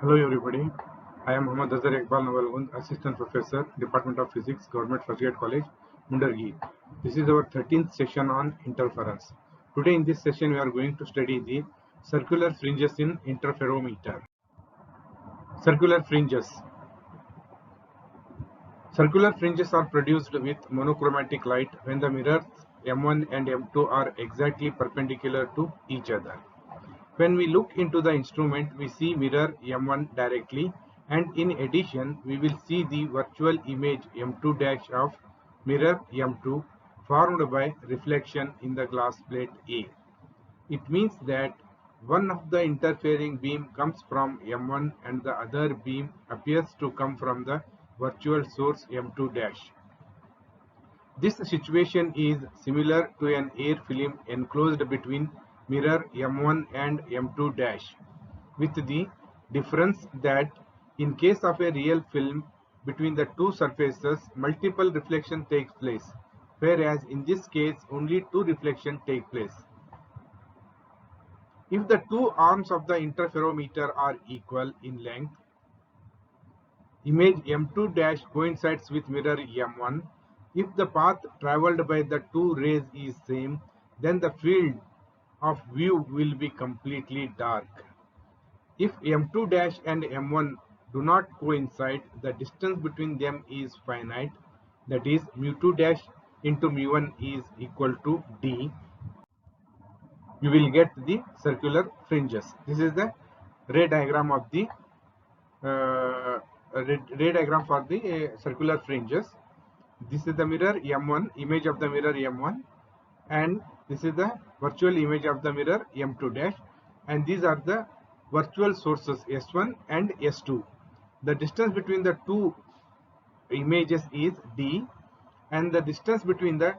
Hello everybody, I am Mohammad Azhar Iqbal Nawalgund, Assistant Professor, Department of Physics, Government First Grade College, Mundargi. This is our 13th session on interference. Today in this session we are going to study the circular fringes in interferometer. Circular fringes. Circular fringes are produced with monochromatic light when the mirrors M1 and M2 are exactly perpendicular to each other. When we look into the instrument, we see mirror M1 directly, and in addition, we will see the virtual image M2 dash of mirror M2 formed by reflection in the glass plate A. It means that one of the interfering beam comes from M1 and the other beam appears to come from the virtual source M2 dash. This situation is similar to an air film enclosed between mirror M1 and M2 dash, with the difference that in case of a real film between the two surfaces, multiple reflection takes place, whereas in this case only two reflections take place. If the two arms of the interferometer are equal in length, image M2 dash coincides with mirror M1. If the path traveled by the two rays is same, then the field of view will be completely dark. If M2 dash and M1 do not coincide, the distance between them is finite, that is mu2 dash into mu1 is equal to d. You will get the circular fringes. This is the ray diagram of the ray diagram for the circular fringes. This is the mirror M1, image of the mirror M1, and this is the virtual image of the mirror M2 dash, and these are the virtual sources S1 and S2. The distance between the two images is d, and the distance between the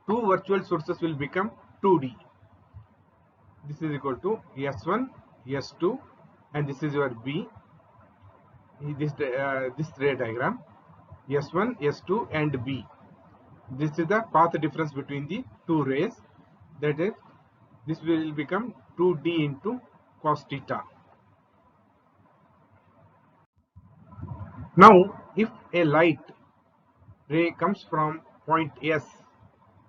two virtual sources will become 2d. This is equal to S1, S2, and this is your B. This ray diagram, S1, S2, and B. This is the path difference between the two rays. That is, this will become 2d into cos theta. Now, if a light ray comes from point S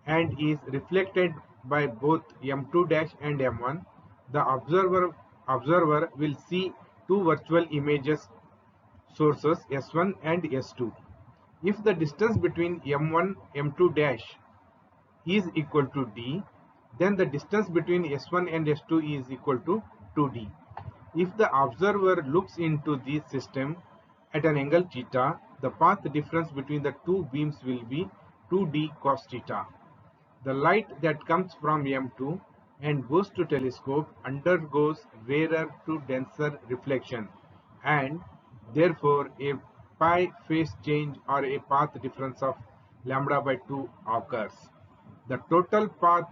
and is reflected by both M2 dash and M1, the observer will see two virtual images sources S1 and S2. If the distance between M1 M2 dash is equal to d, then the distance between S1 and S2 is equal to 2d. If the observer looks into this system at an angle theta, the path difference between the two beams will be 2d cos theta. The light that comes from M2 and goes to telescope undergoes rarer to denser reflection, and therefore a pi phase change or a path difference of lambda by 2 occurs. The total path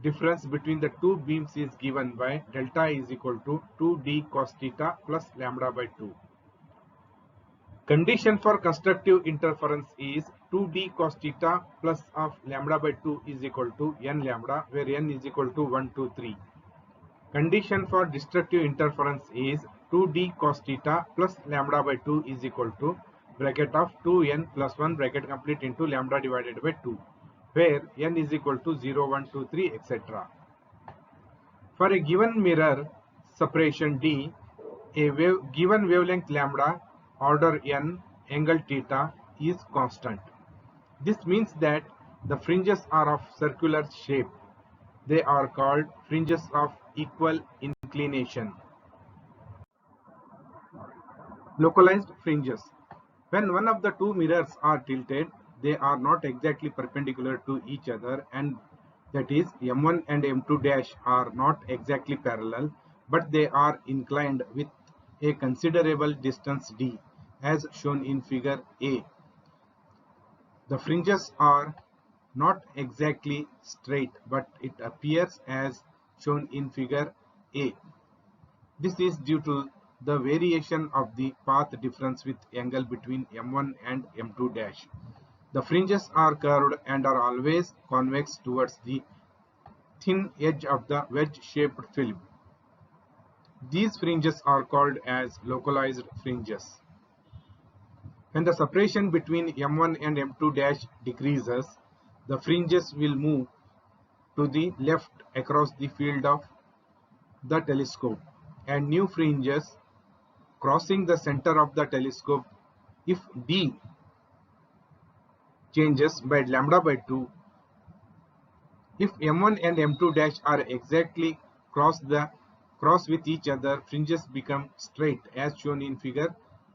difference between the two beams is given by delta is equal to 2d cos theta plus lambda by 2. Condition for constructive interference is 2d cos theta plus of lambda by 2 is equal to n lambda, where n is equal to 1, 2, 3. Condition for destructive interference is 2d cos theta plus lambda by 2 is equal to bracket of 2n plus 1 bracket complete into lambda divided by 2, where n is equal to 0, 1, 2, 3, etc. For a given mirror separation d, a given wavelength lambda, order n, angle theta is constant. This means that the fringes are of circular shape. They are called fringes of equal inclination. Localized fringes. When one of the two mirrors are tilted, they are not exactly perpendicular to each other, and that is M1 and M2 dash are not exactly parallel, but they are inclined with a considerable distance d, as shown in figure A. The fringes are not exactly straight, but it appears as shown in figure A. This is due to the variation of the path difference with angle between M1 and M2 dash. The fringes are curved and are always convex towards the thin edge of the wedge-shaped film. These fringes are called as localized fringes. When the separation between M1 and M2 dash decreases, the fringes will move to the left across the field of the telescope, and new fringes crossing the center of the telescope. If d changes by lambda by 2, if M1 and M2 dash are exactly cross with each other, fringes become straight as shown in figure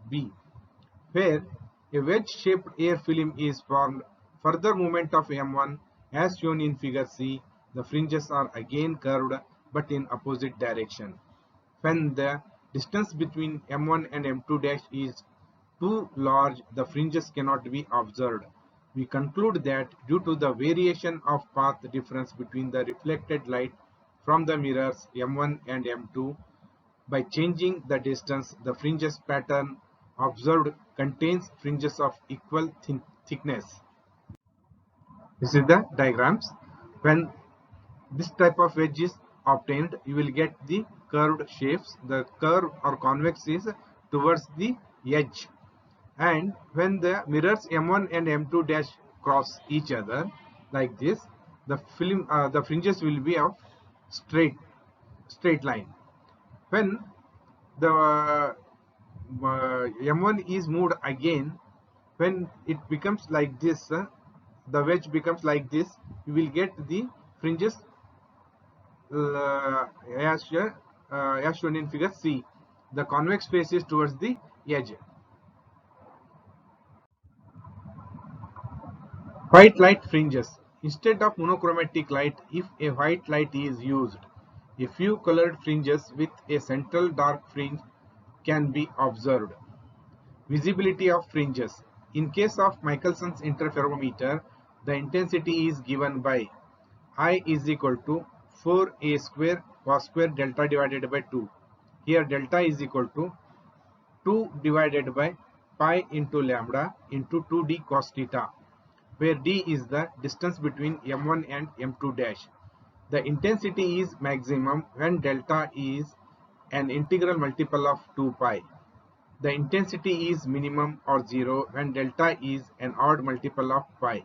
B, where a wedge-shaped air film is formed. Further movement of M1 as shown in figure C, the fringes are again curved but in opposite direction. When the distance between M1 and M2 dash is too large, the fringes cannot be observed. We conclude that due to the variation of path difference between the reflected light from the mirrors M1 and M2, by changing the distance, the fringes pattern observed contains fringes of equal thickness. This is the diagrams. When this type of wedge is obtained, you will get the curved shapes. The curve or convex is towards the edge, and when the mirrors M1 and M2 dash cross each other like this, the fringes will be of straight line. When the M1 is moved again, when it becomes like this, the wedge becomes like this, you will get the fringes as shown in figure C. The convex face is towards the edge. White light fringes. Instead of monochromatic light, if a white light is used, a few colored fringes with a central dark fringe can be observed. Visibility of fringes. In case of Michelson's interferometer, the intensity is given by I is equal to 4a square cos square delta divided by 2. Here delta is equal to 2 divided by pi into lambda into 2d cos theta, where d is the distance between M1 and M2 dash. The intensity is maximum when delta is an integral multiple of 2 pi. The intensity is minimum or 0 when delta is an odd multiple of pi.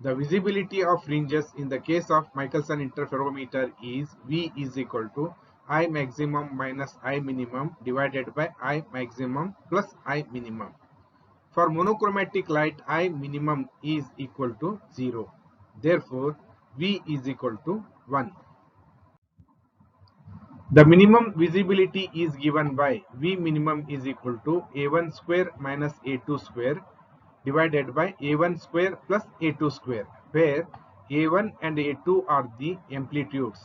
The visibility of fringes in the case of Michelson interferometer is V is equal to I maximum minus I minimum divided by I maximum plus I minimum. For monochromatic light, I minimum is equal to 0. Therefore, V is equal to 1. The minimum visibility is given by V minimum is equal to A1 square minus A2 square divided by A1 square plus A2 square, where A1 and A2 are the amplitudes.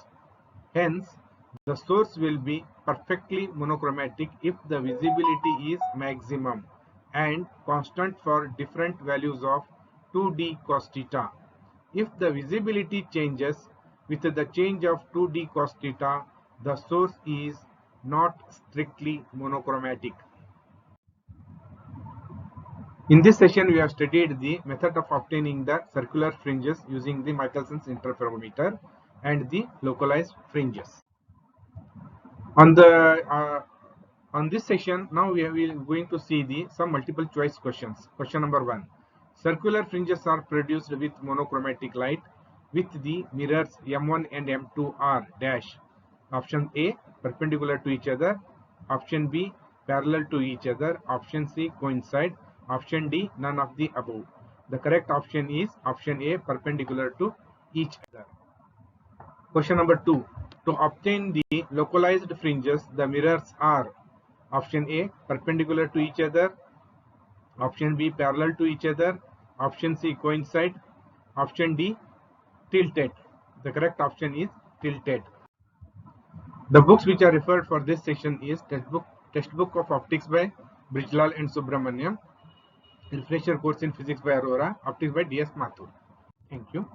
Hence, the source will be perfectly monochromatic if the visibility is maximum and constant for different values of 2d cos theta. If the visibility changes with the change of 2d cos theta, the source is not strictly monochromatic. In this session, we have studied the method of obtaining the circular fringes using the Michelson's interferometer and the localized fringes. On this session, now we are going to see some multiple choice questions. Question number 1. Circular fringes are produced with monochromatic light with the mirrors M1 and M2 are dash. Option A, perpendicular to each other. Option B, parallel to each other. Option C, coincide. Option D, none of the above. The correct option is option A, perpendicular to each other. Question number 2. To obtain the localized fringes, the mirrors are option A, perpendicular to each other. Option B, parallel to each other. Option C, coincide. Option D, tilted. The correct option is tilted. The books which are referred for this session is Textbook of Optics by Brijlal and Subramaniam, Refresher Course in Physics by Arora, Optics by D.S. Mathur. Thank you.